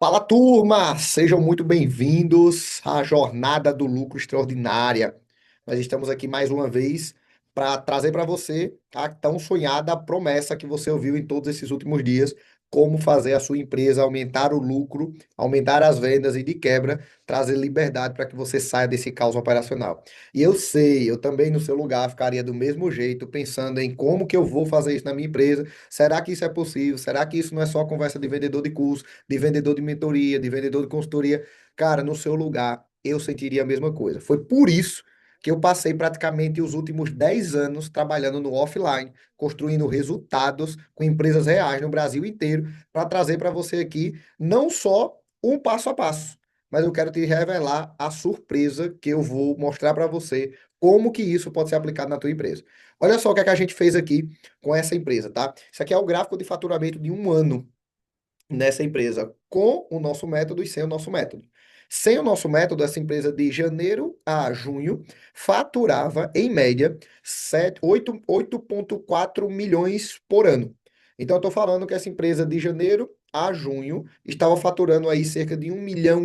Fala, turma! Sejam muito bem-vindos à Jornada do Lucro Extraordinária. Nós estamos aqui mais uma vez para trazer para você a tão sonhada promessa que você ouviu em todos esses últimos dias, como fazer a sua empresa aumentar o lucro, aumentar as vendas e, de quebra, trazer liberdade para que você saia desse caos operacional. E eu sei, eu também no seu lugar ficaria do mesmo jeito, pensando em como que eu vou fazer isso na minha empresa. Será que isso é possível? Será que isso não é só conversa de vendedor de curso? De vendedor de mentoria, de vendedor de consultoria. Cara, no seu lugar, eu sentiria a mesma coisa. Foi por isso que eu passei praticamente os últimos 10 anos trabalhando no offline, construindo resultados com empresas reais no Brasil inteiro, para trazer para você aqui não só um passo a passo, mas eu quero te revelar a surpresa que eu vou mostrar para você como que isso pode ser aplicado na tua empresa. Olha só o que é que a gente fez aqui com essa empresa, tá? Isso aqui é o gráfico de faturamento de um ano nessa empresa com o nosso método e sem o nosso método. Sem o nosso método, essa empresa de janeiro a junho faturava, em média, 8,4 milhões por ano. Então, eu estou falando que essa empresa de janeiro a junho estava faturando aí cerca de 1,5 milhão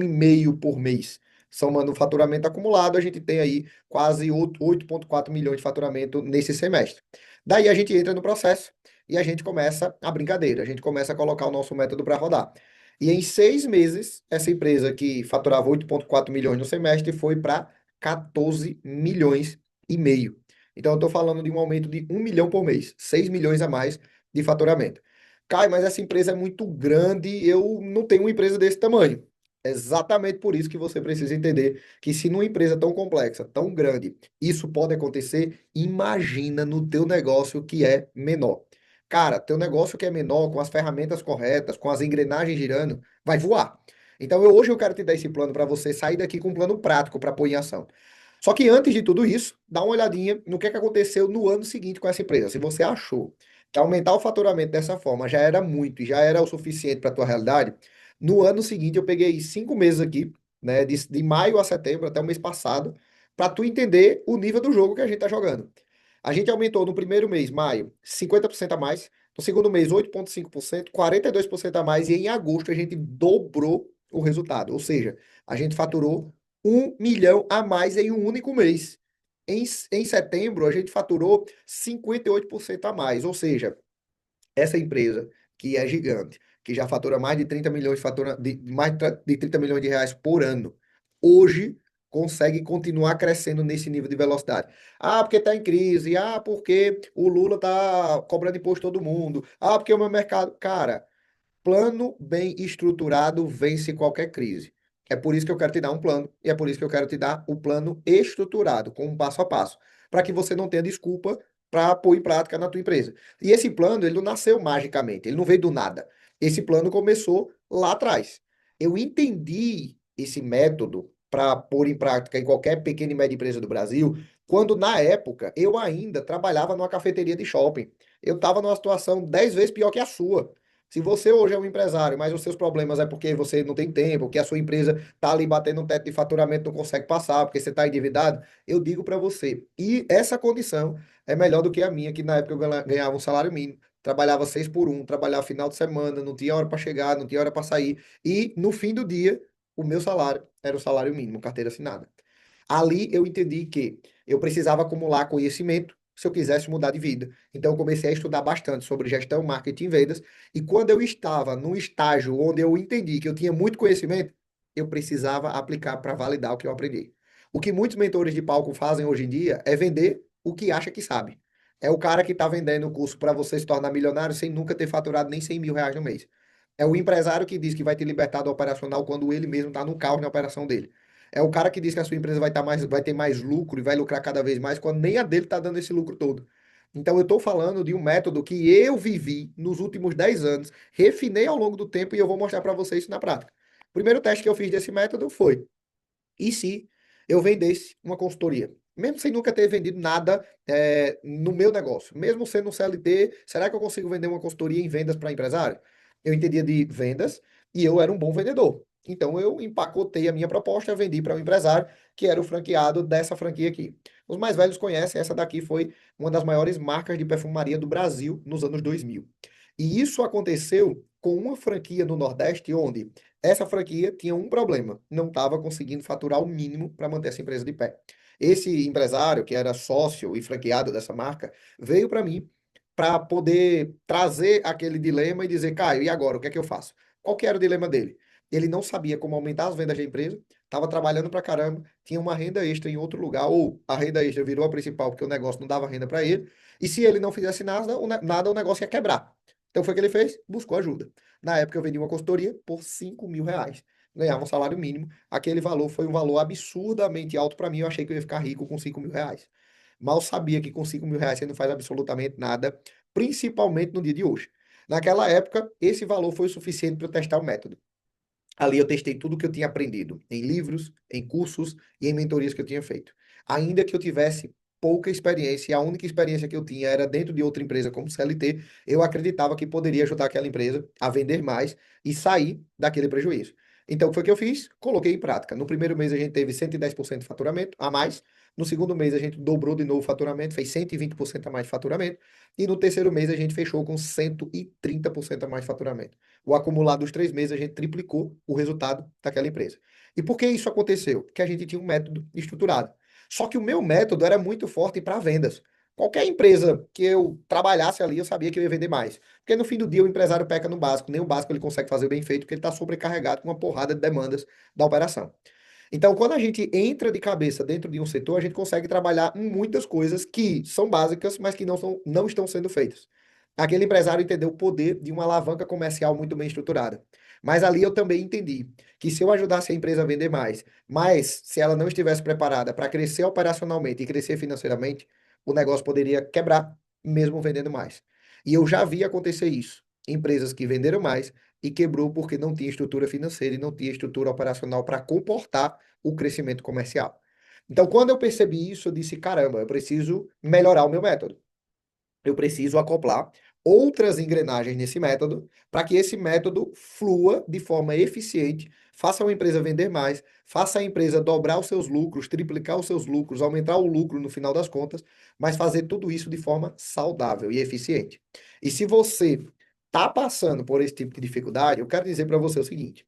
por mês. Somando o faturamento acumulado, a gente tem aí quase 8,4 milhões de faturamento nesse semestre. Daí a gente entra no processo e a gente começa a brincadeira, a gente começa a colocar o nosso método para rodar. E em 6 meses, essa empresa que faturava 8,4 milhões no semestre foi para 14 milhões e meio. Então, eu estou falando de um aumento de 1 milhão por mês, 6 milhões a mais de faturamento. Cai, mas essa empresa é muito grande, eu não tenho uma empresa desse tamanho. Exatamente por isso que você precisa entender que se numa empresa tão complexa, tão grande, isso pode acontecer, imagina no teu negócio que é menor. Cara, teu negócio que é menor, com as ferramentas corretas, com as engrenagens girando, vai voar. Então, hoje eu quero te dar esse plano para você sair daqui com um plano prático para pôr em ação. Só que antes de tudo isso, dá uma olhadinha no que aconteceu no ano seguinte com essa empresa. Se você achou que aumentar o faturamento dessa forma já era muito e já era o suficiente para a tua realidade, no ano seguinte eu peguei 5 meses aqui, né, de maio a setembro até o mês passado, para tu entender o nível do jogo que a gente está jogando. A gente aumentou no primeiro mês, maio, 50% a mais. No segundo mês, 8,5%, 42% a mais. E em agosto, a gente dobrou o resultado. Ou seja, a gente faturou 1 milhão a mais em um único mês. Em setembro, a gente faturou 58% a mais. Ou seja, essa empresa, que é gigante, que já fatura mais de 30 milhões de 30 milhões de reais por ano, hoje consegue continuar crescendo nesse nível de velocidade. Ah, porque está em crise. Ah, porque o Lula está cobrando imposto todo mundo. Ah, porque o meu mercado. Cara, plano bem estruturado vence qualquer crise. É por isso que eu quero te dar um plano e é por isso que eu quero te dar o plano estruturado, com um passo a passo, para que você não tenha desculpa para pôr em prática na tua empresa. E esse plano, ele não nasceu magicamente, ele não veio do nada. Esse plano começou lá atrás. Eu entendi esse método para pôr em prática em qualquer pequena e média empresa do Brasil, quando na época eu ainda trabalhava numa cafeteria de shopping. Eu estava numa situação 10 vezes pior que a sua. Se você hoje é um empresário, mas os seus problemas é porque você não tem tempo, que a sua empresa está ali batendo um teto de faturamento, não consegue passar, porque você está endividado, eu digo para você, e essa condição é melhor do que a minha, que na época eu ganhava um salário mínimo, trabalhava 6 por 1, trabalhava final de semana, não tinha hora para chegar, não tinha hora para sair, e no fim do dia, o meu salário era o salário mínimo, carteira assinada. Ali eu entendi que eu precisava acumular conhecimento se eu quisesse mudar de vida. Então eu comecei a estudar bastante sobre gestão, marketing e vendas. E quando eu estava num estágio onde eu entendi que eu tinha muito conhecimento, eu precisava aplicar para validar o que eu aprendi. O que muitos mentores de palco fazem hoje em dia é vender o que acha que sabe. É o cara que está vendendo o curso para você se tornar milionário sem nunca ter faturado nem 100 mil reais no mês. É o empresário que diz que vai te libertar do operacional quando ele mesmo está no caos na operação dele. É o cara que diz que a sua empresa vai ter mais lucro e vai lucrar cada vez mais, quando nem a dele está dando esse lucro todo. Então, eu estou falando de um método que eu vivi nos últimos 10 anos, refinei ao longo do tempo e eu vou mostrar para vocês isso na prática. O primeiro teste que eu fiz desse método foi: e se eu vendesse uma consultoria? Mesmo sem nunca ter vendido nada no meu negócio, mesmo sendo um CLT, será que eu consigo vender uma consultoria em vendas para empresário? Eu entendia de vendas e eu era um bom vendedor. Então eu empacotei a minha proposta, vendi para um empresário que era o franqueado dessa franquia aqui. Os mais velhos conhecem, essa daqui foi uma das maiores marcas de perfumaria do Brasil nos anos 2000. E isso aconteceu com uma franquia no Nordeste, onde essa franquia tinha um problema, não estava conseguindo faturar o mínimo para manter essa empresa de pé. Esse empresário, que era sócio e franqueado dessa marca, veio para mim para poder trazer aquele dilema e dizer, Caio, e agora, o que é que eu faço? Qual que era o dilema dele? Ele não sabia como aumentar as vendas da empresa, estava trabalhando para caramba, tinha uma renda extra em outro lugar, ou a renda extra virou a principal porque o negócio não dava renda para ele, e se ele não fizesse nada, o negócio ia quebrar. Então foi o que ele fez? Buscou ajuda. Na época eu vendi uma consultoria por R$ 5.000. Ganhava um salário mínimo. Aquele valor foi um valor absurdamente alto para mim. Eu achei que eu ia ficar rico com R$ 5.000. Mal sabia que com R$ 5.000 você não faz absolutamente nada, principalmente no dia de hoje. Naquela época, esse valor foi o suficiente para eu testar o método. Ali eu testei tudo que eu tinha aprendido em livros, em cursos e em mentorias que eu tinha feito. Ainda que eu tivesse pouca experiência, e a única experiência que eu tinha era dentro de outra empresa como CLT, eu acreditava que poderia ajudar aquela empresa a vender mais e sair daquele prejuízo. Então, o que foi que eu fiz? Coloquei em prática. No primeiro mês a gente teve 110% de faturamento a mais. No segundo mês a gente dobrou de novo o faturamento, fez 120% a mais de faturamento. E no terceiro mês a gente fechou com 130% a mais de faturamento. O acumulado dos 3 meses, a gente triplicou o resultado daquela empresa. E por que isso aconteceu? Porque a gente tinha um método estruturado. Só que o meu método era muito forte para vendas. Qualquer empresa que eu trabalhasse ali, eu sabia que eu ia vender mais. Porque no fim do dia o empresário peca no básico, nem o básico ele consegue fazer bem feito, porque ele está sobrecarregado com uma porrada de demandas da operação. Então, quando a gente entra de cabeça dentro de um setor, a gente consegue trabalhar em muitas coisas que são básicas, mas que não estão sendo feitas. Aquele empresário entendeu o poder de uma alavanca comercial muito bem estruturada. Mas ali eu também entendi que se eu ajudasse a empresa a vender mais, mas se ela não estivesse preparada para crescer operacionalmente e crescer financeiramente, o negócio poderia quebrar, mesmo vendendo mais. E eu já vi acontecer isso. Empresas que venderam mais e quebrou porque não tinha estrutura financeira e não tinha estrutura operacional para comportar o crescimento comercial. Então, quando eu percebi isso, eu disse: caramba, eu preciso melhorar o meu método. Eu preciso acoplar outras engrenagens nesse método para que esse método flua de forma eficiente, faça a empresa vender mais, faça a empresa dobrar os seus lucros, triplicar os seus lucros, aumentar o lucro no final das contas, mas fazer tudo isso de forma saudável e eficiente. E se você está passando por esse tipo de dificuldade, eu quero dizer para você o seguinte: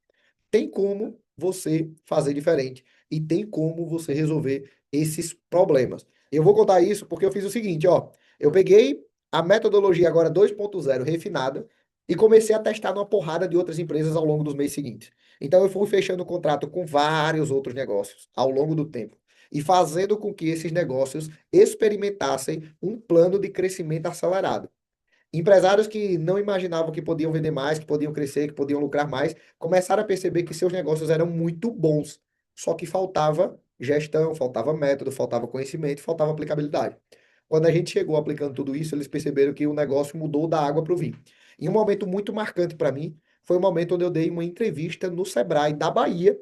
tem como você fazer diferente e tem como você resolver esses problemas. Eu vou contar isso porque eu fiz o seguinte, ó. Eu peguei a metodologia agora 2.0 refinada e comecei a testar numa porrada de outras empresas ao longo dos meses seguintes. Então eu fui fechando contrato com vários outros negócios ao longo do tempo e fazendo com que esses negócios experimentassem um plano de crescimento acelerado. Empresários que não imaginavam que podiam vender mais, que podiam crescer, que podiam lucrar mais, começaram a perceber que seus negócios eram muito bons. Só que faltava gestão, faltava método, faltava conhecimento, faltava aplicabilidade. Quando a gente chegou aplicando tudo isso, eles perceberam que o negócio mudou da água para o vinho. E um momento muito marcante para mim foi o momento onde eu dei uma entrevista no Sebrae da Bahia,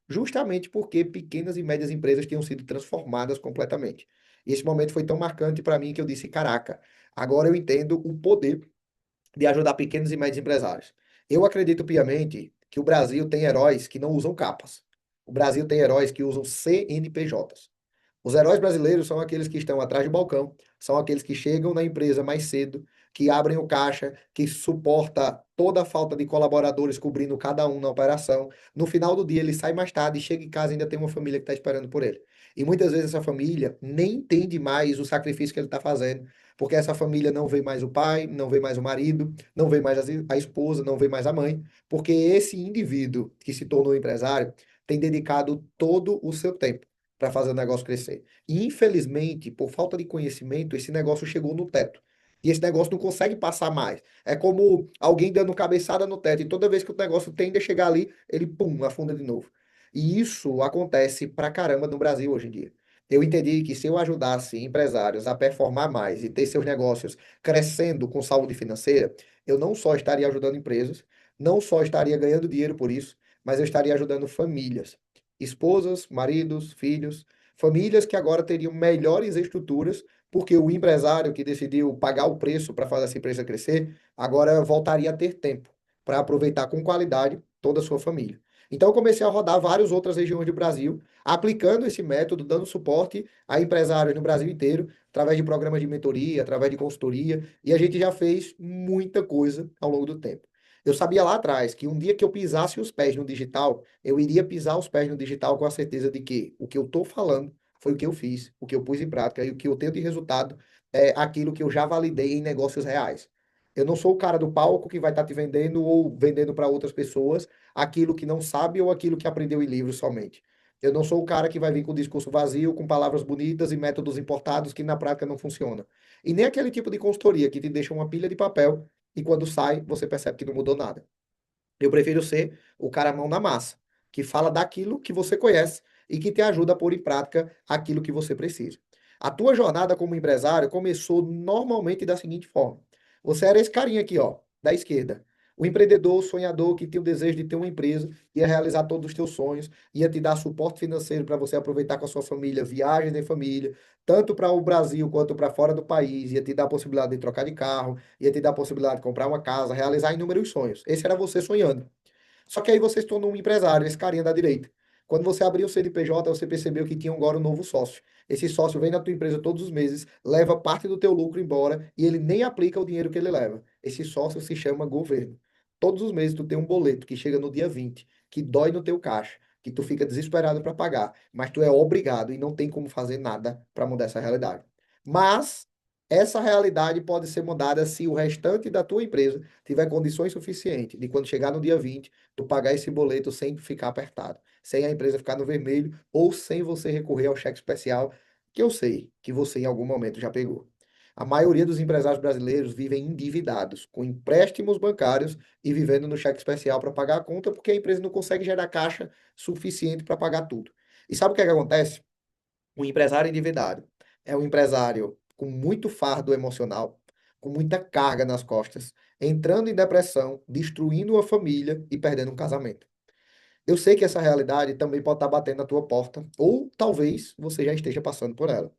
justamente porque pequenas e médias empresas tinham sido transformadas completamente. E esse momento foi tão marcante para mim que eu disse: caraca, agora eu entendo o poder de ajudar pequenos e médios empresários. Eu acredito piamente que o Brasil tem heróis que não usam capas. O Brasil tem heróis que usam CNPJs. Os heróis brasileiros são aqueles que estão atrás do balcão, são aqueles que chegam na empresa mais cedo, que abrem o caixa, que suporta toda a falta de colaboradores cobrindo cada um na operação. No final do dia, ele sai mais tarde e chega em casa e ainda tem uma família que está esperando por ele. E muitas vezes essa família nem entende mais o sacrifício que ele está fazendo, porque essa família não vê mais o pai, não vê mais o marido, não vê mais a esposa, não vê mais a mãe, porque esse indivíduo que se tornou empresário tem dedicado todo o seu tempo para fazer o negócio crescer. E, infelizmente, por falta de conhecimento, esse negócio chegou no teto. E esse negócio não consegue passar mais. É como alguém dando cabeçada no teto. E toda vez que o negócio tende a chegar ali, ele, pum, afunda de novo. E isso acontece pra caramba no Brasil hoje em dia. Eu entendi que se eu ajudasse empresários a performar mais e ter seus negócios crescendo com saúde financeira, eu não só estaria ajudando empresas, não só estaria ganhando dinheiro por isso, mas eu estaria ajudando famílias, esposas, maridos, filhos, famílias que agora teriam melhores estruturas, porque o empresário que decidiu pagar o preço para fazer essa empresa crescer, agora voltaria a ter tempo para aproveitar com qualidade toda a sua família. Então eu comecei a rodar várias outras regiões do Brasil, aplicando esse método, dando suporte a empresários no Brasil inteiro, através de programas de mentoria, através de consultoria, e a gente já fez muita coisa ao longo do tempo. Eu sabia lá atrás que um dia que eu pisasse os pés no digital, eu iria pisar os pés no digital com a certeza de que o que eu estou falando foi o que eu fiz, o que eu pus em prática e o que eu tenho de resultado é aquilo que eu já validei em negócios reais. Eu não sou o cara do palco que vai estar te vendendo ou vendendo para outras pessoas aquilo que não sabe ou aquilo que aprendeu em livros somente. Eu não sou o cara que vai vir com discurso vazio, com palavras bonitas e métodos importados que na prática não funcionam. E nem aquele tipo de consultoria que te deixa uma pilha de papel e quando sai, você percebe que não mudou nada. Eu prefiro ser o cara mão na massa, que fala daquilo que você conhece e que te ajuda a pôr em prática aquilo que você precisa. A tua jornada como empresário começou normalmente da seguinte forma: você era esse carinha aqui, ó, da esquerda. O empreendedor, o sonhador que tinha o desejo de ter uma empresa, ia realizar todos os teus sonhos, ia te dar suporte financeiro para você aproveitar com a sua família, viagens em família, tanto para o Brasil quanto para fora do país, ia te dar a possibilidade de trocar de carro, ia te dar a possibilidade de comprar uma casa, realizar inúmeros sonhos. Esse era você sonhando. Só que aí você se tornou um empresário, esse carinha da direita. Quando você abriu o CNPJ, você percebeu que tinha agora um novo sócio. Esse sócio vem na tua empresa todos os meses, leva parte do teu lucro embora e ele nem aplica o dinheiro que ele leva. Esse sócio se chama governo. Todos os meses tu tem um boleto que chega no dia 20, que dói no teu caixa, que tu fica desesperado para pagar, mas tu é obrigado e não tem como fazer nada para mudar essa realidade. Mas essa realidade pode ser mudada se o restante da tua empresa tiver condições suficientes de quando chegar no dia 20 tu pagar esse boleto sem ficar apertado, sem a empresa ficar no vermelho ou sem você recorrer ao cheque especial, que eu sei que você em algum momento já pegou. A maioria dos empresários brasileiros vivem endividados, com empréstimos bancários e vivendo no cheque especial para pagar a conta, porque a empresa não consegue gerar caixa suficiente para pagar tudo. E sabe o que é que acontece? O empresário endividado é um empresário com muito fardo emocional, com muita carga nas costas, entrando em depressão, destruindo uma família e perdendo um casamento. Eu sei que essa realidade também pode estar batendo na tua porta, ou talvez você já esteja passando por ela.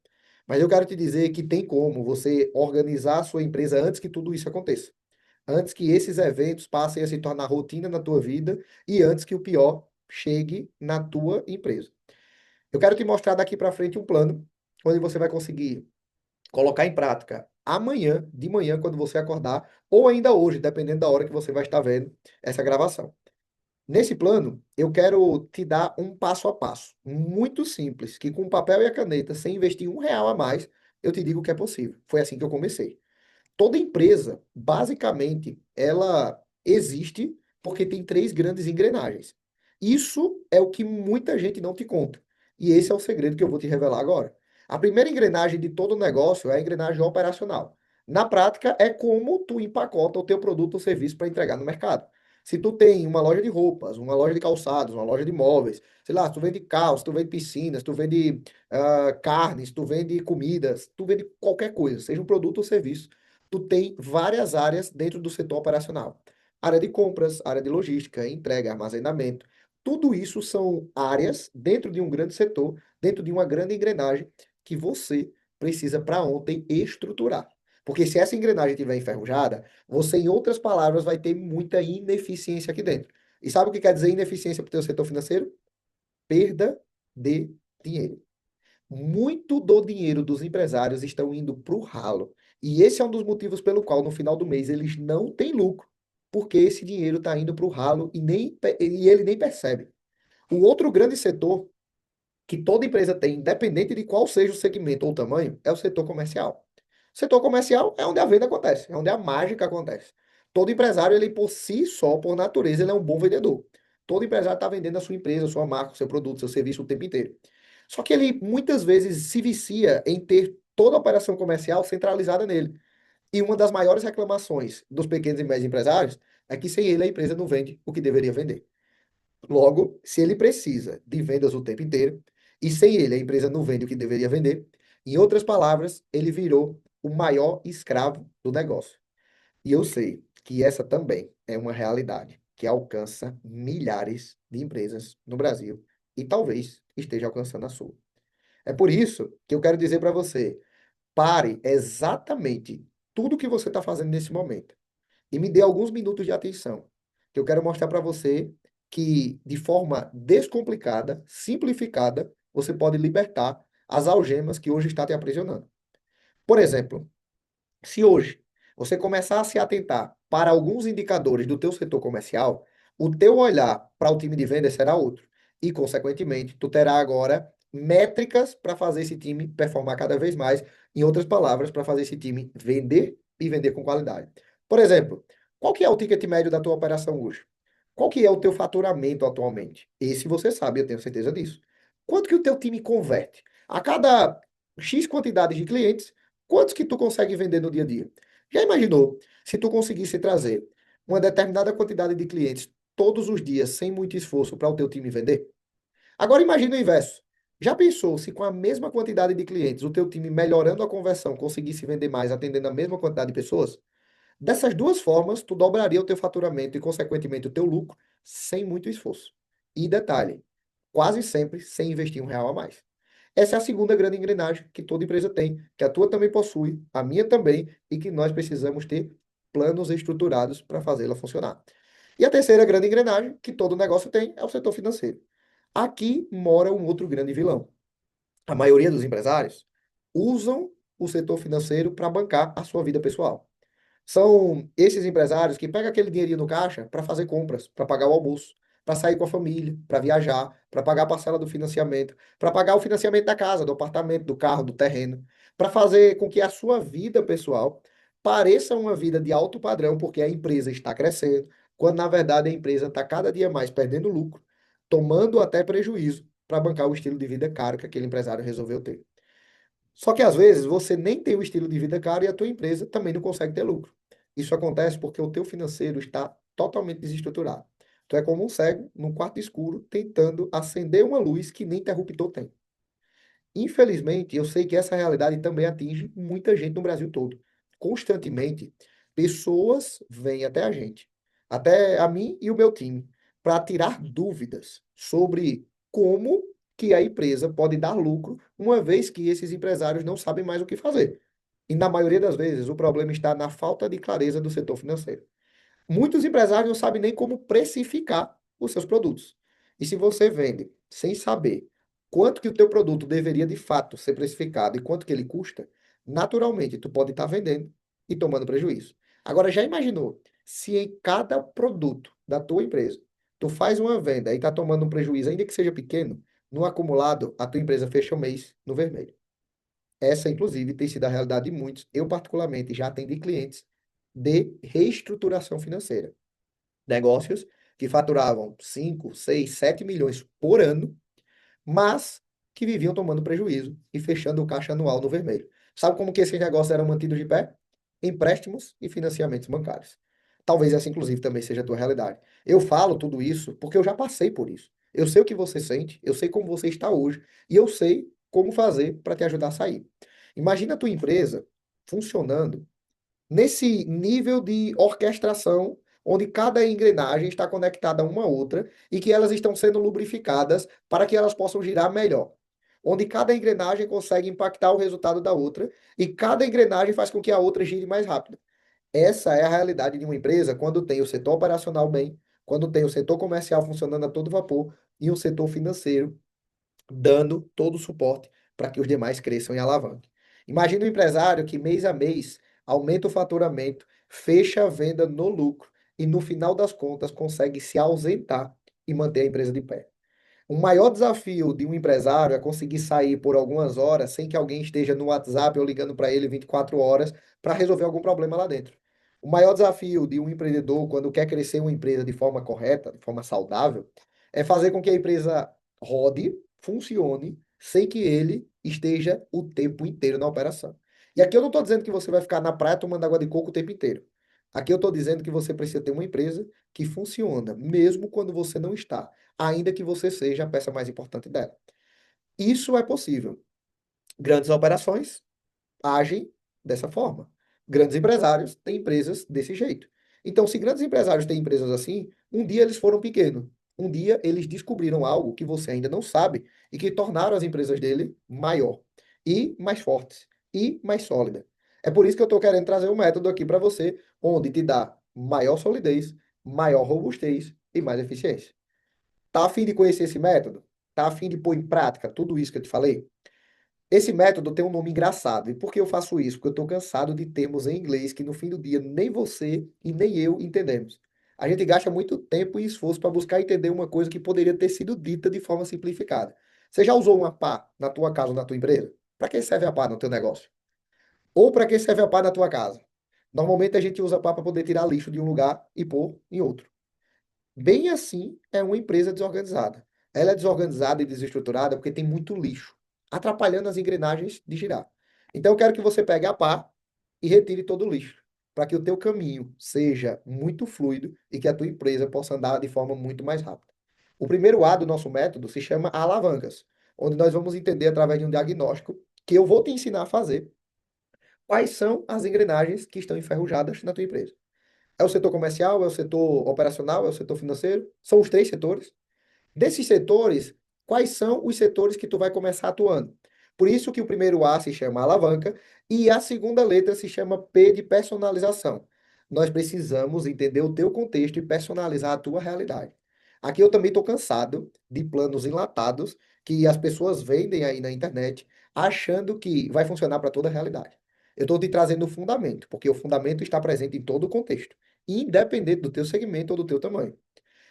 Mas eu quero te dizer que tem como você organizar a sua empresa antes que tudo isso aconteça. Antes que esses eventos passem a se tornar rotina na tua vida e antes que o pior chegue na tua empresa. Eu quero te mostrar daqui para frente um plano onde você vai conseguir colocar em prática amanhã, de manhã, quando você acordar, ou ainda hoje, dependendo da hora que você vai estar vendo essa gravação. Nesse plano, eu quero te dar um passo a passo, muito simples, que com o papel e a caneta, sem investir R$ 1 a mais, eu te digo que é possível. Foi assim que eu comecei. Toda empresa, basicamente, ela existe porque tem três grandes engrenagens. Isso é o que muita gente não te conta. E esse é o segredo que eu vou te revelar agora. A primeira engrenagem de todo negócio é a engrenagem operacional. Na prática, é como tu empacota o teu produto ou serviço para entregar no mercado. Se tu tem uma loja de roupas, uma loja de calçados, uma loja de móveis, sei lá, se tu vende carros, se tu vende piscinas, se tu vende carnes, se tu vende comidas, tu vende qualquer coisa, seja um produto ou serviço tu tem várias áreas dentro do setor operacional. Área de compras, área de logística, entrega, armazenamento. Tudo isso são áreas dentro de um grande setor, dentro de uma grande engrenagem que você precisa para ontem estruturar. Porque se essa engrenagem estiver enferrujada, você, em outras palavras, vai ter muita ineficiência aqui dentro. E sabe o que quer dizer ineficiência para o teu setor financeiro? Perda de dinheiro. Muito do dinheiro dos empresários estão indo para o ralo. E esse é um dos motivos pelo qual, no final do mês, eles não têm lucro. Porque esse dinheiro está indo para o ralo e ele nem percebe. O outro grande setor que toda empresa tem, independente de qual seja o segmento ou o tamanho, é o setor comercial. O setor comercial é onde a venda acontece, é onde a mágica acontece. Todo empresário, ele por si só, por natureza, ele é um bom vendedor. Todo empresário está vendendo a sua empresa, a sua marca, o seu produto, seu serviço o tempo inteiro. Só que ele muitas vezes se vicia em ter toda a operação comercial centralizada nele. E uma das maiores reclamações dos pequenos e médios empresários é que sem ele a empresa não vende o que deveria vender. Logo, se ele precisa de vendas o tempo inteiro, e sem ele a empresa não vende o que deveria vender, em outras palavras, ele virou o maior escravo do negócio. E eu sei que essa também é uma realidade que alcança milhares de empresas no Brasil e talvez esteja alcançando a sua. É por isso que eu quero dizer para você, pare exatamente tudo que você está fazendo nesse momento e me dê alguns minutos de atenção, que eu quero mostrar para você que, de forma descomplicada, simplificada, você pode libertar as algemas que hoje está te aprisionando. Por exemplo, se hoje você começar a se atentar para alguns indicadores do teu setor comercial, o teu olhar para o time de vendas será outro. E, consequentemente, tu terá agora métricas para fazer esse time performar cada vez mais. Em outras palavras, para fazer esse time vender e vender com qualidade. Por exemplo, qual que é o ticket médio da tua operação hoje? Qual que é o teu faturamento atualmente? Esse você sabe, eu tenho certeza disso. Quanto que o teu time converte? A cada X quantidade de clientes, quantos que tu consegue vender no dia a dia? Já imaginou se tu conseguisse trazer uma determinada quantidade de clientes todos os dias, sem muito esforço, para o teu time vender? Agora imagine o inverso. Já pensou se com a mesma quantidade de clientes, o teu time melhorando a conversão, conseguisse vender mais, atendendo a mesma quantidade de pessoas? Dessas duas formas, tu dobraria o teu faturamento e, consequentemente, o teu lucro sem muito esforço. E detalhe, quase sempre sem investir um real a mais. Essa é a segunda grande engrenagem que toda empresa tem, que a tua também possui, a minha também, e que nós precisamos ter planos estruturados para fazê-la funcionar. E a terceira grande engrenagem que todo negócio tem é o setor financeiro. Aqui mora um outro grande vilão. A maioria dos empresários usam o setor financeiro para bancar a sua vida pessoal. São esses empresários que pegam aquele dinheirinho no caixa para fazer compras, para pagar o almoço, para sair com a família, para viajar, para pagar a parcela do financiamento, para pagar o financiamento da casa, do apartamento, do carro, do terreno, para fazer com que a sua vida pessoal pareça uma vida de alto padrão, porque a empresa está crescendo, quando na verdade a empresa está cada dia mais perdendo lucro, tomando até prejuízo para bancar o estilo de vida caro que aquele empresário resolveu ter. Só que às vezes você nem tem o estilo de vida caro e a tua empresa também não consegue ter lucro. Isso acontece porque o teu financeiro está totalmente desestruturado. Tu é como um cego num quarto escuro tentando acender uma luz que nem interruptor tem. Infelizmente, eu sei que essa realidade também atinge muita gente no Brasil todo. Constantemente, pessoas vêm até a gente, até a mim e o meu time, para tirar dúvidas sobre como que a empresa pode dar lucro, uma vez que esses empresários não sabem mais o que fazer. E na maioria das vezes, o problema está na falta de clareza do setor financeiro. Muitos empresários não sabem nem como precificar os seus produtos. E se você vende sem saber quanto que o teu produto deveria de fato ser precificado e quanto que ele custa, naturalmente tu pode estar vendendo e tomando prejuízo. Agora já imaginou se em cada produto da tua empresa tu faz uma venda e está tomando um prejuízo, ainda que seja pequeno, no acumulado a tua empresa fecha o mês no vermelho. Essa, inclusive, tem sido a realidade de muitos. Eu, particularmente, já atendi clientes de reestruturação financeira. Negócios que faturavam 5, 6, 7 milhões por ano, mas que viviam tomando prejuízo e fechando o caixa anual no vermelho. Sabe como que esses negócios eram mantidos de pé? Empréstimos e financiamentos bancários. Talvez essa, inclusive, também seja a tua realidade. Eu falo tudo isso porque eu já passei por isso. Eu sei o que você sente, eu sei como você está hoje e eu sei como fazer para te ajudar a sair. Imagina a tua empresa funcionando nesse nível de orquestração, onde cada engrenagem está conectada uma à outra e que elas estão sendo lubrificadas para que elas possam girar melhor. Onde cada engrenagem consegue impactar o resultado da outra e cada engrenagem faz com que a outra gire mais rápido. Essa é a realidade de uma empresa quando tem o setor operacional bem, quando tem o setor comercial funcionando a todo vapor e o setor financeiro dando todo o suporte para que os demais cresçam e alavanquem. Imagina um empresário que mês a mês aumenta o faturamento, fecha a venda no lucro e no final das contas consegue se ausentar e manter a empresa de pé. O maior desafio de um empresário é conseguir sair por algumas horas sem que alguém esteja no WhatsApp ou ligando para ele 24 horas para resolver algum problema lá dentro. O maior desafio de um empreendedor, quando quer crescer uma empresa de forma correta, de forma saudável, é fazer com que a empresa rode, funcione, sem que ele esteja o tempo inteiro na operação. E aqui eu não estou dizendo que você vai ficar na praia tomando água de coco o tempo inteiro. Aqui eu estou dizendo que você precisa ter uma empresa que funciona, mesmo quando você não está, ainda que você seja a peça mais importante dela. Isso é possível. Grandes operações agem dessa forma. Grandes empresários têm empresas desse jeito. Então, se grandes empresários têm empresas assim, um dia eles foram pequenos. Um dia eles descobriram algo que você ainda não sabe e que tornaram as empresas dele maior e mais fortes e mais sólidas. É por isso que eu estou querendo trazer um método aqui para você, onde te dá maior solidez, maior robustez e mais eficiência. Tá a fim de conhecer esse método? Tá a fim de pôr em prática tudo isso que eu te falei? Esse método tem um nome engraçado. E por que eu faço isso? Porque eu estou cansado de termos em inglês que no fim do dia nem você e nem eu entendemos. A gente gasta muito tempo e esforço para buscar entender uma coisa que poderia ter sido dita de forma simplificada. Você já usou uma pá na tua casa ou na tua empresa? Para que serve a pá no teu negócio? Ou para que serve a pá na tua casa? Normalmente a gente usa a pá para poder tirar lixo de um lugar e pôr em outro. Bem assim é uma empresa desorganizada. Ela é desorganizada e desestruturada porque tem muito lixo, atrapalhando as engrenagens de girar. Então eu quero que você pegue a pá e retire todo o lixo, para que o teu caminho seja muito fluido e que a tua empresa possa andar de forma muito mais rápida. O primeiro A do nosso método se chama alavancas, onde nós vamos entender através de um diagnóstico que eu vou te ensinar a fazer quais são as engrenagens que estão enferrujadas na tua empresa. É o setor comercial, é o setor operacional, é o setor financeiro? São os três setores. Desses setores, quais são os setores que tu vai começar atuando? Por isso que o primeiro A se chama alavanca e a segunda letra se chama P de personalização. Nós precisamos entender o teu contexto e personalizar a tua realidade. Aqui eu também estou cansado de planos enlatados que as pessoas vendem aí na internet achando que vai funcionar para toda a realidade. Eu estou te trazendo o fundamento, porque o fundamento está presente em todo o contexto, independente do teu segmento ou do teu tamanho.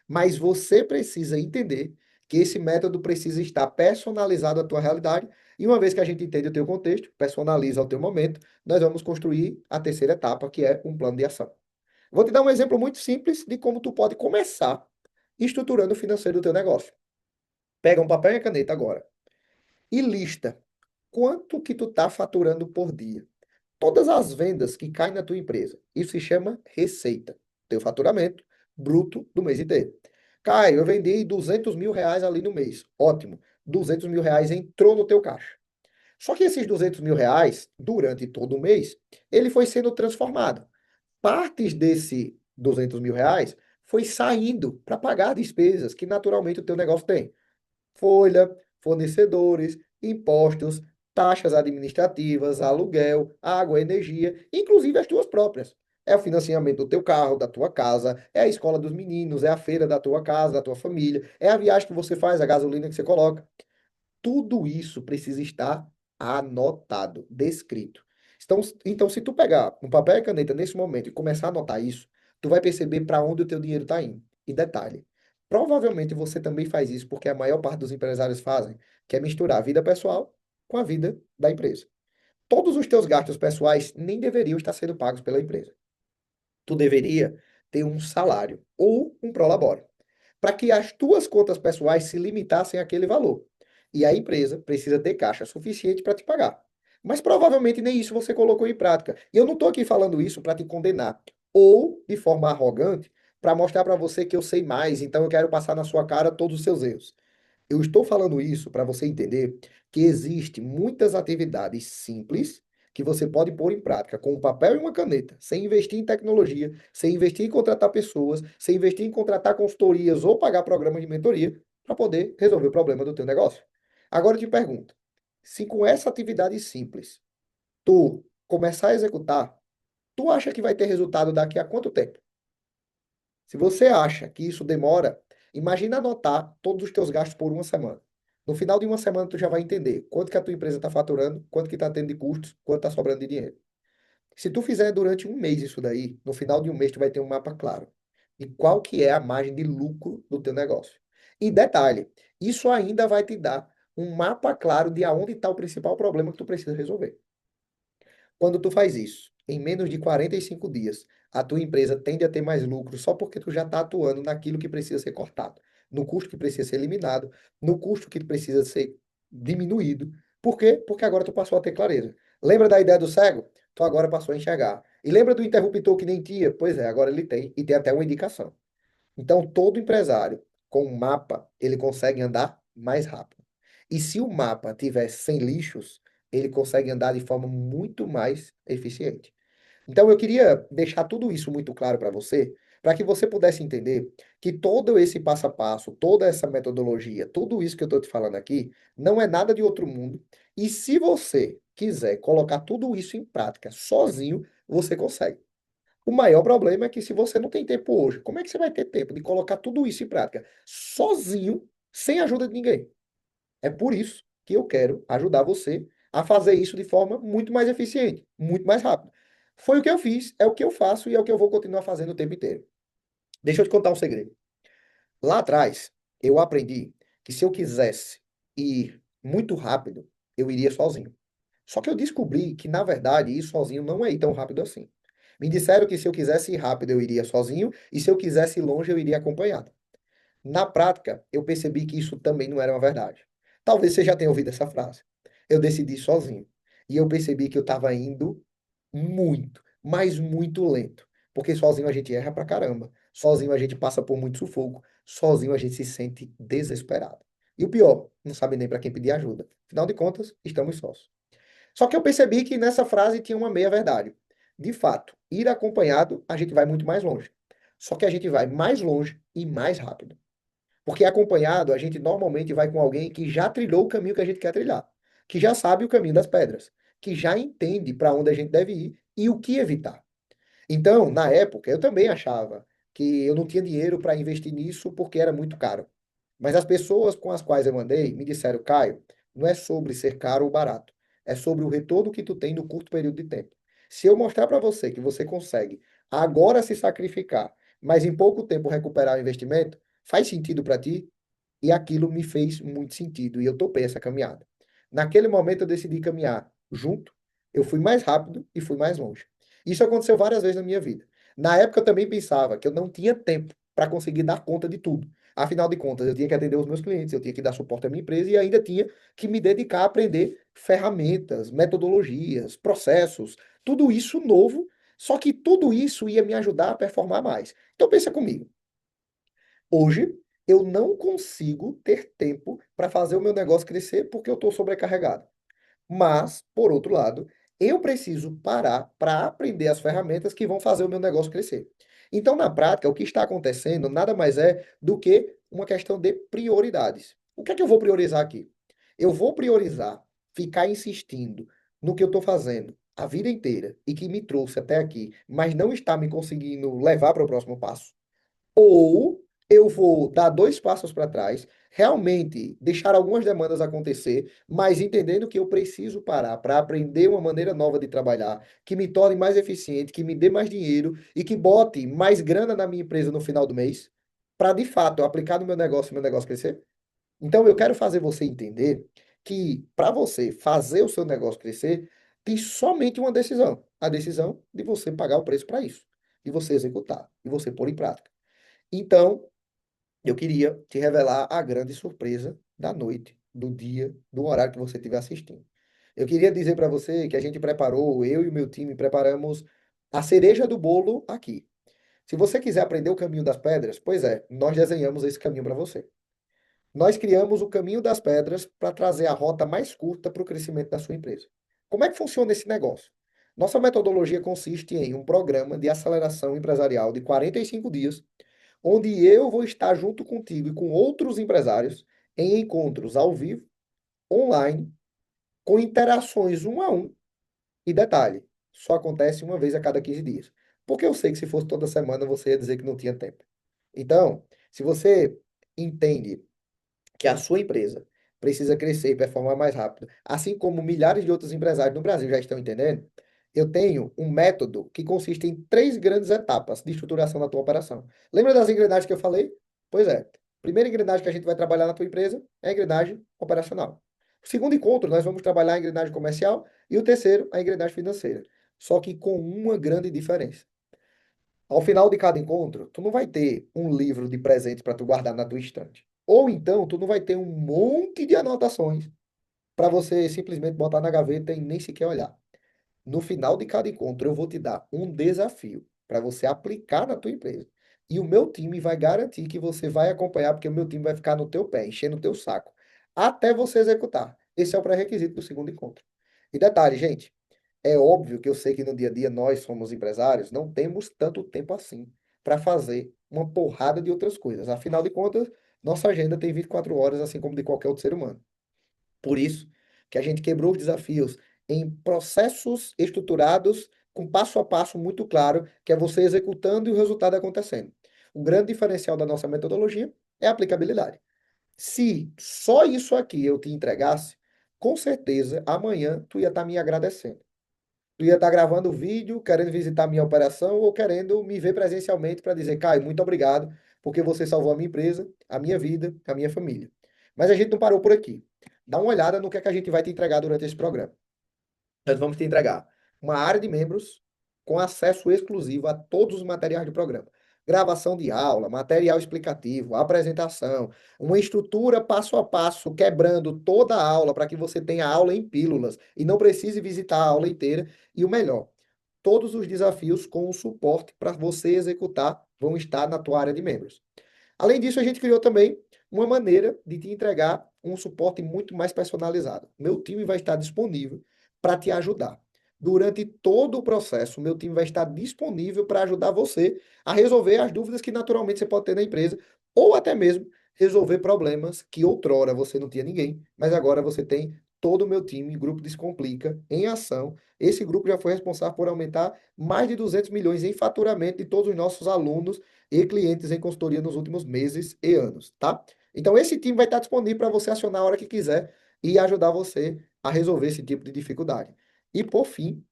Mas você precisa entender que esse método precisa estar personalizado à tua realidade. E uma vez que a gente entende o teu contexto, personaliza o teu momento, nós vamos construir a terceira etapa, que é um plano de ação. Vou te dar um exemplo muito simples de como tu pode começar estruturando o financeiro do teu negócio. Pega um papel e a caneta agora e lista quanto que tu está faturando por dia. Todas as vendas que caem na tua empresa. Isso se chama receita. Teu faturamento bruto do mês inteiro. Caio, eu vendi R$ 200.000 ali no mês. Ótimo. R$ 200.000 entrou no teu caixa. Só que esses R$ 200.000, durante todo o mês, ele foi sendo transformado. Partes desse R$ 200.000 foi saindo para pagar despesas que naturalmente o teu negócio tem folha, fornecedores, impostos, taxas administrativas, aluguel, água, energia, inclusive as tuas próprias. É o financiamento do teu carro, da tua casa, é a escola dos meninos, é a feira da tua casa, da tua família, é a viagem que você faz, a gasolina que você coloca. Tudo isso precisa estar anotado, descrito. Então, se tu pegar um papel e caneta nesse momento e começar a anotar isso, tu vai perceber para onde o teu dinheiro está indo. E detalhe, provavelmente você também faz isso porque a maior parte dos empresários fazem, que é misturar a vida pessoal com a vida da empresa. Todos os teus gastos pessoais nem deveriam estar sendo pagos pela empresa. Tu deveria ter um salário ou um prolabore para que as tuas contas pessoais se limitassem àquele valor. E a empresa precisa ter caixa suficiente para te pagar. Mas provavelmente nem isso você colocou em prática. E eu não estou aqui falando isso para te condenar ou de forma arrogante para mostrar para você que eu sei mais, então eu quero passar na sua cara todos os seus erros. Eu estou falando isso para você entender que existe muitas atividades simples que você pode pôr em prática com um papel e uma caneta, sem investir em tecnologia, sem investir em contratar pessoas, sem investir em contratar consultorias ou pagar programas de mentoria para poder resolver o problema do teu negócio. Agora eu te pergunto, se com essa atividade simples tu começar a executar, tu acha que vai ter resultado daqui a quanto tempo? Se você acha que isso demora, imagina anotar todos os teus gastos por uma semana. No final de uma semana, tu já vai entender quanto que a tua empresa está faturando, quanto que está tendo de custos, quanto está sobrando de dinheiro. Se tu fizer durante um mês isso daí, no final de um mês tu vai ter um mapa claro de qual que é a margem de lucro do teu negócio. E detalhe, isso ainda vai te dar um mapa claro de aonde está o principal problema que tu precisa resolver. Quando tu faz isso, em menos de 45 dias, a tua empresa tende a ter mais lucro só porque tu já está atuando naquilo que precisa ser cortado, no custo que precisa ser eliminado, no custo que precisa ser diminuído. Por quê? Porque agora tu passou a ter clareza. Lembra da ideia do cego? Tu agora passou a enxergar. E lembra do interruptor que nem tinha? Pois é, agora ele tem e tem até uma indicação. Então, todo empresário com um mapa, ele consegue andar mais rápido. E se o mapa tiver sem lixos, ele consegue andar de forma muito mais eficiente. Então, eu queria deixar tudo isso muito claro para que você pudesse entender que todo esse passo a passo, toda essa metodologia, tudo isso que eu estou te falando aqui, não é nada de outro mundo. E se você quiser colocar tudo isso em prática sozinho, você consegue. O maior problema é que se você não tem tempo hoje, como é que você vai ter tempo de colocar tudo isso em prática sozinho, sem a ajuda de ninguém? É por isso que eu quero ajudar você a fazer isso de forma muito mais eficiente, muito mais rápida. Foi o que eu fiz, é o que eu faço e é o que eu vou continuar fazendo o tempo inteiro. Deixa eu te contar um segredo. Lá atrás, eu aprendi que se eu quisesse ir muito rápido, eu iria sozinho. Só que eu descobri que, na verdade, ir sozinho não é ir tão rápido assim. Me disseram que se eu quisesse ir rápido, eu iria sozinho, e se eu quisesse ir longe, eu iria acompanhado. Na prática, eu percebi que isso também não era uma verdade. Talvez você já tenha ouvido essa frase. Eu decidi ir sozinho. E eu percebi que eu estava indo muito, mas muito lento. Porque sozinho a gente erra pra caramba. Sozinho a gente passa por muito sufoco. Sozinho a gente se sente desesperado. E o pior, não sabe nem para quem pedir ajuda. Afinal de contas, estamos sós. Só que eu percebi que nessa frase tinha uma meia-verdade. De fato, ir acompanhado, a gente vai muito mais longe. Só que a gente vai mais longe e mais rápido. Porque acompanhado, a gente normalmente vai com alguém que já trilhou o caminho que a gente quer trilhar, que já sabe o caminho das pedras, que já entende para onde a gente deve ir e o que evitar. Então, na época, eu também achava que eu não tinha dinheiro para investir nisso porque era muito caro. Mas as pessoas com as quais eu andei me disseram, Caio, não é sobre ser caro ou barato, é sobre o retorno que tu tem no curto período de tempo. Se eu mostrar para você que você consegue agora se sacrificar, mas em pouco tempo recuperar o investimento, faz sentido para ti? E aquilo me fez muito sentido e eu topei essa caminhada. Naquele momento eu decidi caminhar junto, eu fui mais rápido e fui mais longe. Isso aconteceu várias vezes na minha vida. Na época eu também pensava que eu não tinha tempo para conseguir dar conta de tudo. Afinal de contas, eu tinha que atender os meus clientes, eu tinha que dar suporte à minha empresa e ainda tinha que me dedicar a aprender ferramentas, metodologias, processos, tudo isso novo, só que tudo isso ia me ajudar a performar mais. Então pensa comigo. Hoje, eu não consigo ter tempo para fazer o meu negócio crescer porque eu estou sobrecarregado. Mas, por outro lado, eu preciso parar para aprender as ferramentas que vão fazer o meu negócio crescer. Então, na prática, o que está acontecendo nada mais é do que uma questão de prioridades. O que é que eu vou priorizar aqui? Eu vou priorizar ficar insistindo no que eu estou fazendo a vida inteira e que me trouxe até aqui, mas não está me conseguindo levar para o próximo passo. Ou eu vou dar dois passos para trás, realmente deixar algumas demandas acontecer, mas entendendo que eu preciso parar para aprender uma maneira nova de trabalhar, que me torne mais eficiente, que me dê mais dinheiro e que bote mais grana na minha empresa no final do mês, para de fato aplicar no meu negócio crescer. Então eu quero fazer você entender que para você fazer o seu negócio crescer, tem somente uma decisão, a decisão de você pagar o preço para isso, de você executar, de você pôr em prática. Então, eu queria te revelar a grande surpresa da noite, do dia, do horário que você estiver assistindo. Eu queria dizer para você que a gente preparou, eu e o meu time preparamos a cereja do bolo aqui. Se você quiser aprender o caminho das pedras, pois é, nós desenhamos esse caminho para você. Nós criamos o caminho das pedras para trazer a rota mais curta para o crescimento da sua empresa. Como é que funciona esse negócio? Nossa metodologia consiste em um programa de aceleração empresarial de 45 dias onde eu vou estar junto contigo e com outros empresários em encontros ao vivo, online, com interações um a um. E detalhe, só acontece uma vez a cada 15 dias. Porque eu sei que se fosse toda semana você ia dizer que não tinha tempo. Então, se você entende que a sua empresa precisa crescer e performar mais rápido, assim como milhares de outros empresários no Brasil já estão entendendo, eu tenho um método que consiste em três grandes etapas de estruturação da tua operação. Lembra das engrenagens que eu falei? Pois é. Primeira engrenagem que a gente vai trabalhar na tua empresa é a engrenagem operacional. O segundo encontro, nós vamos trabalhar a engrenagem comercial e o terceiro, a engrenagem financeira. Só que com uma grande diferença. Ao final de cada encontro, tu não vai ter um livro de presentes para tu guardar na tua estante. Ou então, tu não vai ter um monte de anotações para você simplesmente botar na gaveta e nem sequer olhar. No final de cada encontro, eu vou te dar um desafio para você aplicar na tua empresa. E o meu time vai garantir que você vai acompanhar, porque o meu time vai ficar no teu pé, enchendo o teu saco, até você executar. Esse é o pré-requisito do segundo encontro. E detalhe, gente, é óbvio que eu sei que no dia a dia nós somos empresários, não temos tanto tempo assim para fazer uma porrada de outras coisas. Afinal de contas, nossa agenda tem 24 horas, assim como de qualquer outro ser humano. Por isso que a gente quebrou os desafios em processos estruturados, com passo a passo muito claro, que é você executando e o resultado acontecendo. O grande diferencial da nossa metodologia é a aplicabilidade. Se só isso aqui eu te entregasse, com certeza amanhã tu ia estar me agradecendo. Tu ia estar gravando vídeo, querendo visitar minha operação ou querendo me ver presencialmente para dizer, Caio, muito obrigado, porque você salvou a minha empresa, a minha vida, a minha família. Mas a gente não parou por aqui. Dá uma olhada no que é que a gente vai te entregar durante esse programa. Nós vamos te entregar uma área de membros com acesso exclusivo a todos os materiais do programa. Gravação de aula, material explicativo, apresentação, uma estrutura passo a passo, quebrando toda a aula para que você tenha aula em pílulas e não precise visitar a aula inteira. E o melhor, todos os desafios com o suporte para você executar vão estar na tua área de membros. Além disso, a gente criou também uma maneira de te entregar um suporte muito mais personalizado. Meu time vai estar disponível para te ajudar. Durante todo o processo, meu time vai estar disponível para ajudar você a resolver as dúvidas que naturalmente você pode ter na empresa, ou até mesmo resolver problemas que outrora você não tinha ninguém, mas agora você tem todo o meu time, Grupo Descomplica, em ação. Esse grupo já foi responsável por aumentar mais de 200 milhões em faturamento de todos os nossos alunos e clientes em consultoria nos últimos meses e anos, tá? Então, esse time vai estar disponível para você acionar a hora que quiser e ajudar você a resolver esse tipo de dificuldade. E, por fim,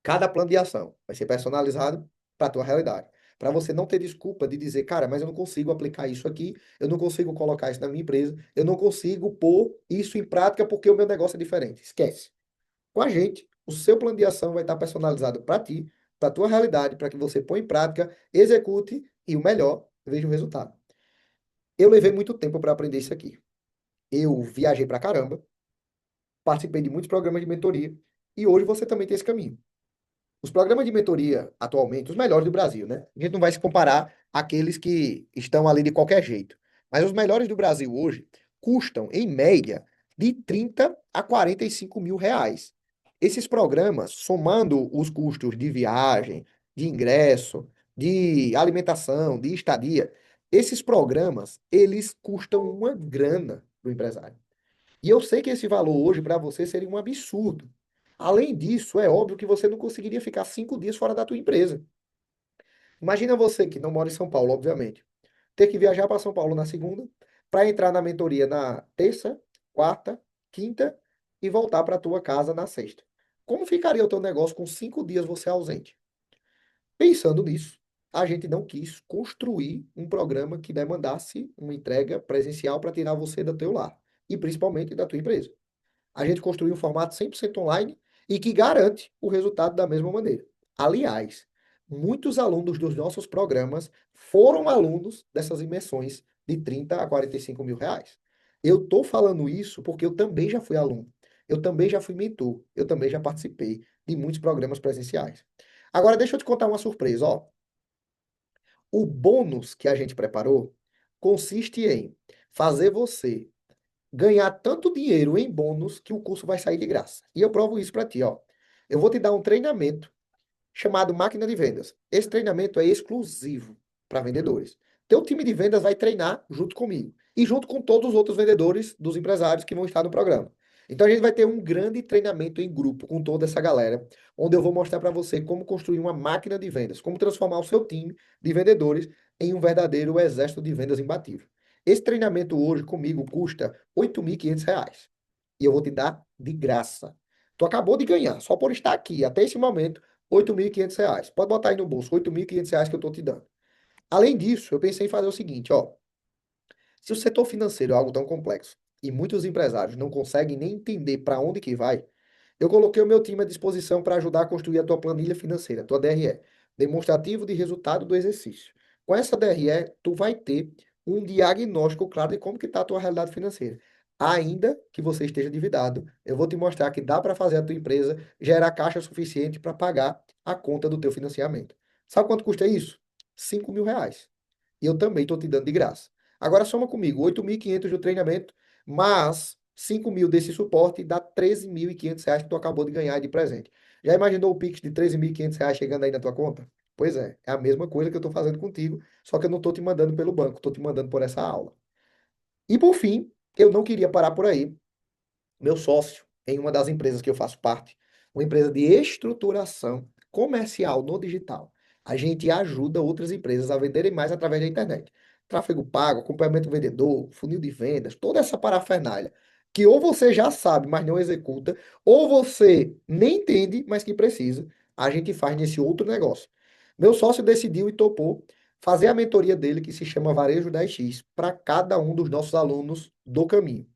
cada plano de ação vai ser personalizado para a tua realidade. Para você não ter desculpa de dizer, cara, mas eu não consigo aplicar isso aqui, eu não consigo colocar isso na minha empresa, eu não consigo pôr isso em prática porque o meu negócio é diferente. Esquece. Com a gente, o seu plano de ação vai estar personalizado para ti, para a tua realidade, para que você põe em prática, execute e o melhor, veja o resultado. Eu levei muito tempo para aprender isso aqui. Eu viajei para caramba, participei de muitos programas de mentoria e hoje você também tem esse caminho. Os programas de mentoria, atualmente, os melhores do Brasil, né? A gente não vai se comparar àqueles que estão ali de qualquer jeito. Mas os melhores do Brasil hoje custam, em média, de 30 a 45 mil reais. Esses programas, somando os custos de viagem, de ingresso, de alimentação, de estadia, esses programas, eles custam uma grana do empresário. E eu sei que esse valor hoje para você seria um absurdo. Além disso, é óbvio que você não conseguiria ficar 5 dias fora da tua empresa. Imagina você que não mora em São Paulo, obviamente, ter que viajar para São Paulo na segunda, para entrar na mentoria na terça, quarta, quinta e voltar para a tua casa na sexta. Como ficaria o teu negócio com 5 dias você ausente? Pensando nisso, a gente não quis construir um programa que demandasse uma entrega presencial para tirar você do teu lar e principalmente da tua empresa. A gente construiu um formato 100% online e que garante o resultado da mesma maneira. Aliás, muitos alunos dos nossos programas foram alunos dessas imersões de 30 a 45 mil reais. Eu estou falando isso porque eu também já fui aluno, eu também já fui mentor, eu também já participei de muitos programas presenciais. Agora, deixa eu te contar uma surpresa, ó. O bônus que a gente preparou consiste em fazer você ganhar tanto dinheiro em bônus que o curso vai sair de graça. E eu provo isso para ti, ó. Eu vou te dar um treinamento chamado Máquina de Vendas. Esse treinamento é exclusivo para vendedores. Teu time de vendas vai treinar junto comigo e junto com todos os outros vendedores dos empresários que vão estar no programa. Então a gente vai ter um grande treinamento em grupo com toda essa galera, onde eu vou mostrar para você como construir uma máquina de vendas, como transformar o seu time de vendedores em um verdadeiro exército de vendas imbatível. Esse treinamento hoje comigo custa R$ 8.500 e eu vou te dar de graça. Tu acabou de ganhar, só por estar aqui até esse momento, R$ 8.500. Pode botar aí no bolso, R$ 8.500 que eu estou te dando. Além disso, eu pensei em fazer o seguinte, ó. Se o setor financeiro é algo tão complexo e muitos empresários não conseguem nem entender para onde que vai, eu coloquei o meu time à disposição para ajudar a construir a tua planilha financeira, a tua DRE, demonstrativo de resultado do exercício. Com essa DRE, tu vai ter um diagnóstico claro de como que está a tua realidade financeira. Ainda que você esteja endividado, eu vou te mostrar que dá para fazer a tua empresa gerar caixa suficiente para pagar a conta do teu financiamento. Sabe quanto custa isso? R$ 5.000. E eu também estou te dando de graça. Agora soma comigo, 8.500 do treinamento, mais 5 mil desse suporte, dá R$ 13.500 que tu acabou de ganhar de presente. Já imaginou o Pix de R$ 13.500 chegando aí na tua conta? Pois é a mesma coisa que eu estou fazendo contigo, só que eu não estou te mandando pelo banco, estou te mandando por essa aula. E por fim, eu não queria parar por aí. Meu sócio, em uma das empresas que eu faço parte, uma empresa de estruturação comercial no digital. A gente ajuda outras empresas a venderem mais através da internet. Tráfego pago, acompanhamento do vendedor, funil de vendas, toda essa parafernália que ou você já sabe, mas não executa, ou você nem entende, mas que precisa, a gente faz nesse outro negócio. Meu sócio decidiu e topou fazer a mentoria dele, que se chama Varejo 10X, para cada um dos nossos alunos do caminho.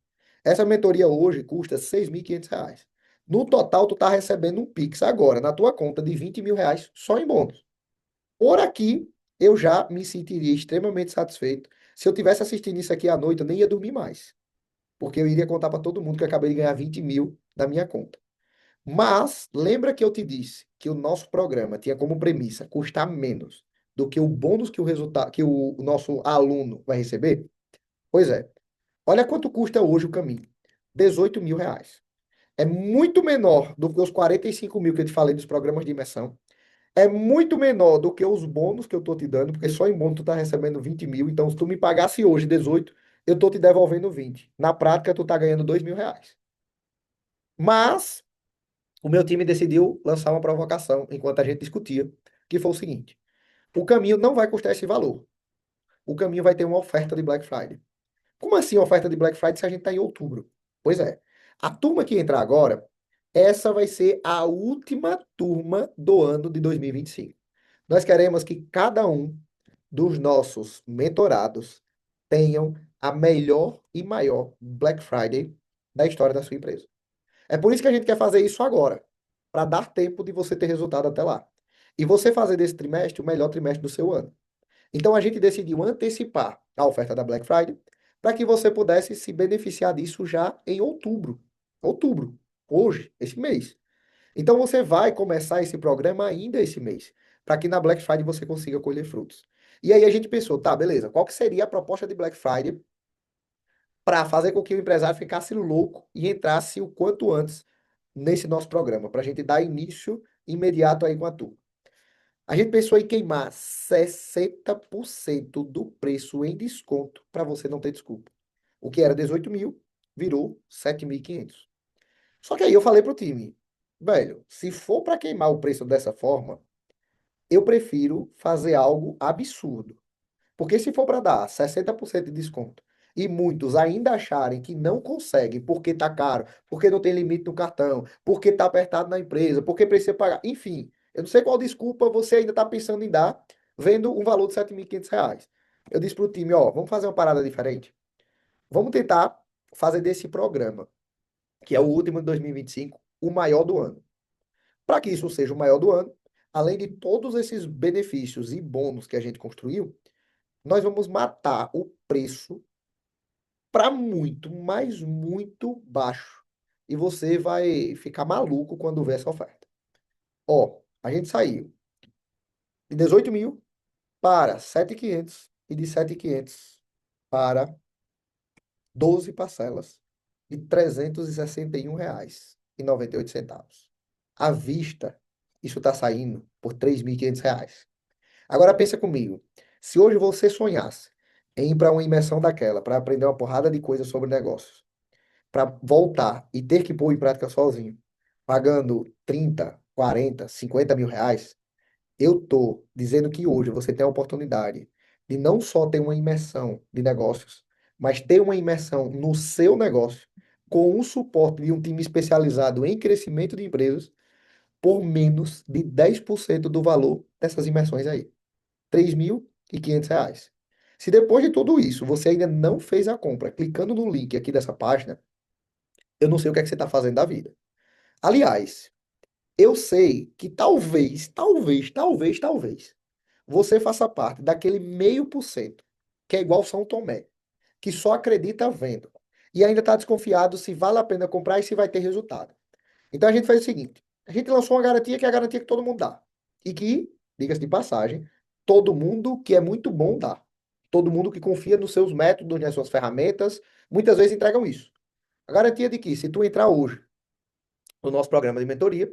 Essa mentoria hoje custa R$ 6.500. No total, tu tá recebendo um Pix agora na tua conta de R$ 20.000 só em bônus. Por aqui, eu já me sentiria extremamente satisfeito. Se eu tivesse assistindo isso aqui à noite, eu nem ia dormir mais. Porque eu iria contar para todo mundo que eu acabei de ganhar 20 mil da minha conta. Mas, lembra que eu te disse que o nosso programa tinha como premissa custar menos do que o bônus que o nosso aluno vai receber? Pois é. Olha quanto custa hoje o caminho. R$ 18.000. É muito menor do que os 45 mil que eu te falei dos programas de imersão. É muito menor do que os bônus que eu tô te dando, porque só em bônus tu tá recebendo 20 mil. Então, se tu me pagasse hoje 18, eu tô te devolvendo 20. Na prática, tu tá ganhando R$ 2.000. Mas o meu time decidiu lançar uma provocação enquanto a gente discutia, que foi o seguinte: o caminho não vai custar esse valor. O caminho vai ter uma oferta de Black Friday. Como assim oferta de Black Friday se a gente está em outubro? Pois é. A turma que entrar agora, essa vai ser a última turma do ano de 2025. Nós queremos que cada um dos nossos mentorados tenham a melhor e maior Black Friday da história da sua empresa. É por isso que a gente quer fazer isso agora, para dar tempo de você ter resultado até lá. E você fazer desse trimestre o melhor trimestre do seu ano. Então a gente decidiu antecipar a oferta da Black Friday para que você pudesse se beneficiar disso já em outubro. Outubro, hoje, esse mês. Então você vai começar esse programa ainda esse mês, para que na Black Friday você consiga colher frutos. E aí a gente pensou, tá, beleza, qual que seria a proposta de Black Friday para fazer com que o empresário ficasse louco e entrasse o quanto antes nesse nosso programa, para a gente dar início imediato aí com a turma. A gente pensou em queimar 60% do preço em desconto para você não ter desculpa. O que era 18 mil virou 7.500. Só que aí eu falei pro time, velho, se for para queimar o preço dessa forma, eu prefiro fazer algo absurdo. Porque se for para dar 60% de desconto e muitos ainda acharem que não conseguem porque tá caro, porque não tem limite no cartão, porque tá apertado na empresa, porque precisa pagar, enfim, eu não sei qual desculpa você ainda tá pensando em dar, vendo um valor de R$ 7.500. Eu disse pro time, ó, vamos fazer uma parada diferente. Vamos tentar fazer desse programa, que é o último de 2025, o maior do ano. Para que isso seja o maior do ano, além de todos esses benefícios e bônus que a gente construiu, nós vamos matar o preço para muito, mas muito baixo. E você vai ficar maluco quando ver essa oferta. Ó, a gente saiu de 18 mil para 7.500 e de 7.500 para 12 parcelas de R$ 361,98. À vista, isso está saindo por R$ 3.500. Agora pensa comigo. Se hoje você sonhasse em ir para uma imersão daquela, para aprender uma porrada de coisas sobre negócios, para voltar e ter que pôr em prática sozinho, pagando 30, 40, R$ 50.000, eu tô dizendo que hoje você tem a oportunidade de não só ter uma imersão de negócios, mas ter uma imersão no seu negócio, com o suporte de um time especializado em crescimento de empresas, por menos de 10% do valor dessas imersões aí. R$ 3.500. Se depois de tudo isso você ainda não fez a compra, clicando no link aqui dessa página, eu não sei o que é que você está fazendo da vida. Aliás, eu sei que talvez, você faça parte daquele 0,5%, que é igual São Tomé, que só acredita vendo. E ainda está desconfiado se vale a pena comprar e se vai ter resultado. Então a gente fez o seguinte: a gente lançou uma garantia que é a garantia que todo mundo dá. E que, diga-se de passagem, todo mundo que é muito bom dá. Todo mundo que confia nos seus métodos, nas suas ferramentas, muitas vezes entregam isso. A garantia de que, se tu entrar hoje no nosso programa de mentoria,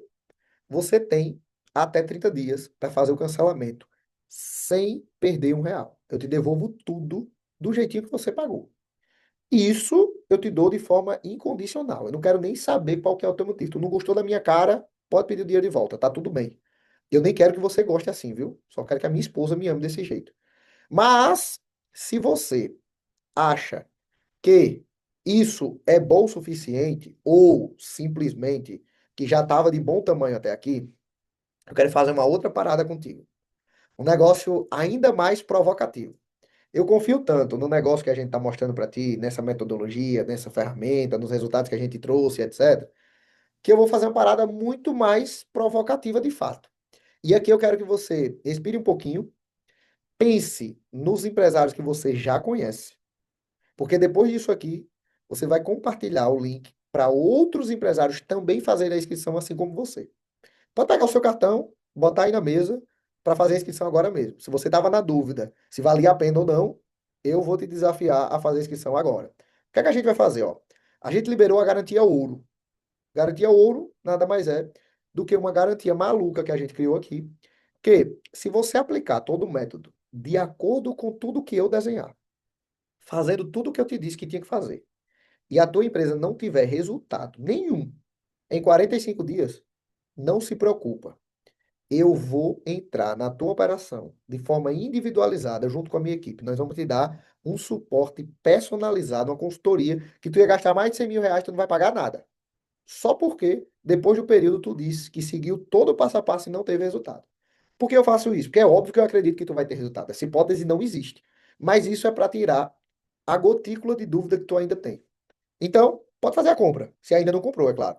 você tem até 30 dias para fazer o cancelamento sem perder R$ 1. Eu te devolvo tudo do jeitinho que você pagou. Isso eu te dou de forma incondicional. Eu não quero nem saber qual que é o teu motivo. Tu não gostou da minha cara, pode pedir o dinheiro de volta, tá tudo bem. Eu nem quero que você goste assim, viu? Só quero que a minha esposa me ame desse jeito. Mas, se você acha que Isso é bom o suficiente ou simplesmente que já estava de bom tamanho até aqui? Eu quero fazer uma outra parada contigo. Um negócio ainda mais provocativo. Eu confio tanto no negócio que a gente está mostrando para ti, nessa metodologia, nessa ferramenta, nos resultados que a gente trouxe, etc., que eu vou fazer uma parada muito mais provocativa de fato. E aqui eu quero que você respire um pouquinho, pense nos empresários que você já conhece, porque depois disso aqui, você vai compartilhar o link para outros empresários também fazerem a inscrição assim como você. Pode pegar o seu cartão, botar aí na mesa para fazer a inscrição agora mesmo. Se você estava na dúvida se valia a pena ou não, eu vou te desafiar a fazer a inscrição agora. O que é que a gente vai fazer, ó? A gente liberou a garantia ouro. Garantia ouro nada mais é do que uma garantia maluca que a gente criou aqui, que se você aplicar todo o método de acordo com tudo que eu desenhar, fazendo tudo o que eu te disse que tinha que fazer, e a tua empresa não tiver resultado nenhum em 45 dias, não se preocupa. Eu vou entrar na tua operação de forma individualizada junto com a minha equipe. Nós vamos te dar um suporte personalizado, uma consultoria, que tu ia gastar mais de 100 mil reais, tu não vai pagar nada. Só porque, depois do período, tu disse que seguiu todo o passo a passo e não teve resultado. Por que eu faço isso? Porque é óbvio que eu acredito que tu vai ter resultado. Essa hipótese não existe. Mas isso é para tirar a gotícula de dúvida que tu ainda tem. Então, pode fazer a compra, se ainda não comprou, é claro.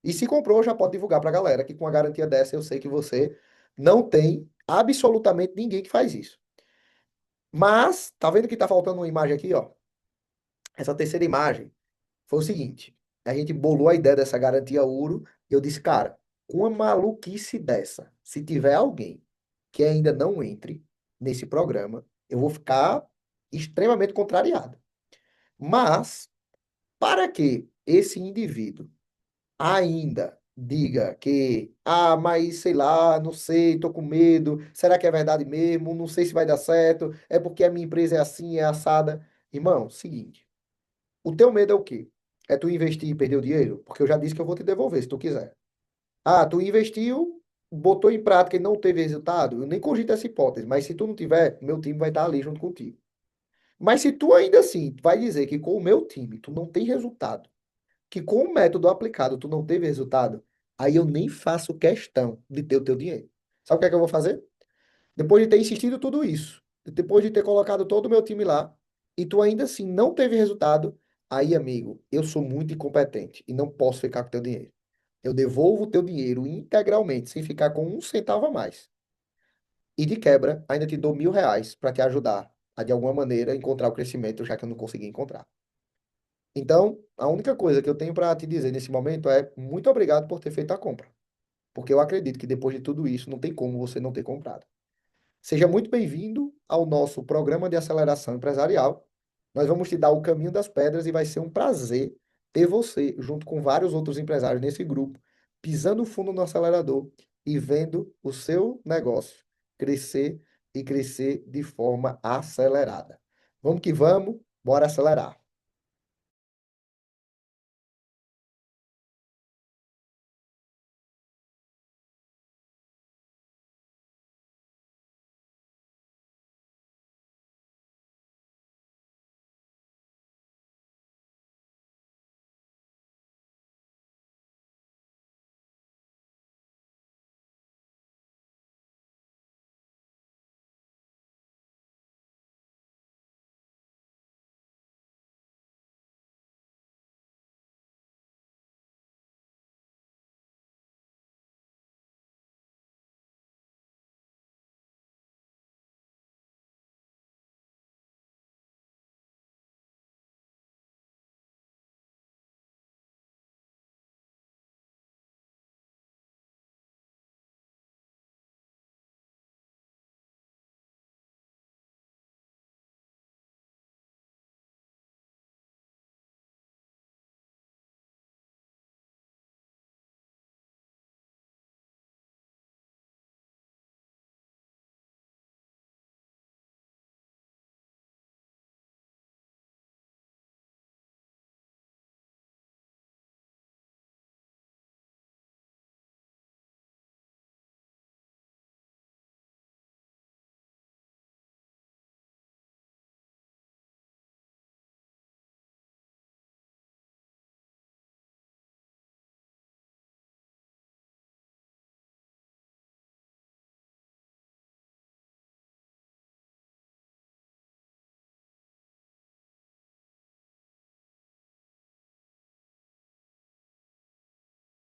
E se comprou, já pode divulgar para a galera que com a garantia dessa eu sei que você não tem absolutamente ninguém que faz isso. Mas, tá vendo que tá faltando uma imagem aqui, ó? Essa terceira imagem foi o seguinte: a gente bolou a ideia dessa garantia ouro e eu disse, cara, com uma maluquice dessa, se tiver alguém que ainda não entre nesse programa, eu vou ficar extremamente contrariado. Mas, para que esse indivíduo ainda diga que, mas sei lá, não sei, tô com medo, será que é verdade mesmo? Não sei se vai dar certo, é porque a minha empresa é assim, é assada. Irmão, seguinte, o teu medo é o quê? É tu investir e perder o dinheiro? Porque eu já disse que eu vou te devolver se tu quiser. Ah, tu investiu, botou em prática e não teve resultado? Eu nem cogito essa hipótese, mas se tu não tiver, meu time vai estar ali junto contigo. Mas se tu ainda assim vai dizer que com o meu time tu não tem resultado, que com o método aplicado tu não teve resultado, aí eu nem faço questão de ter o teu dinheiro. Sabe o que é que eu vou fazer? Depois de ter insistido tudo isso, depois de ter colocado todo o meu time lá, e tu ainda assim não teve resultado, aí, amigo, eu sou muito incompetente e não posso ficar com teu dinheiro. Eu devolvo o teu dinheiro integralmente, sem ficar com um centavo a mais. E de quebra, ainda te dou 1.000 reais para te ajudar a, de alguma maneira, encontrar o crescimento, já que eu não consegui encontrar. Então, a única coisa que eu tenho para te dizer nesse momento é muito obrigado por ter feito a compra. Porque eu acredito que depois de tudo isso, não tem como você não ter comprado. Seja muito bem-vindo ao nosso programa de aceleração empresarial. Nós vamos te dar o caminho das pedras e vai ser um prazer ter você, junto com vários outros empresários nesse grupo, pisando fundo no acelerador e vendo o seu negócio crescer e crescer de forma acelerada. Vamos que vamos, bora acelerar.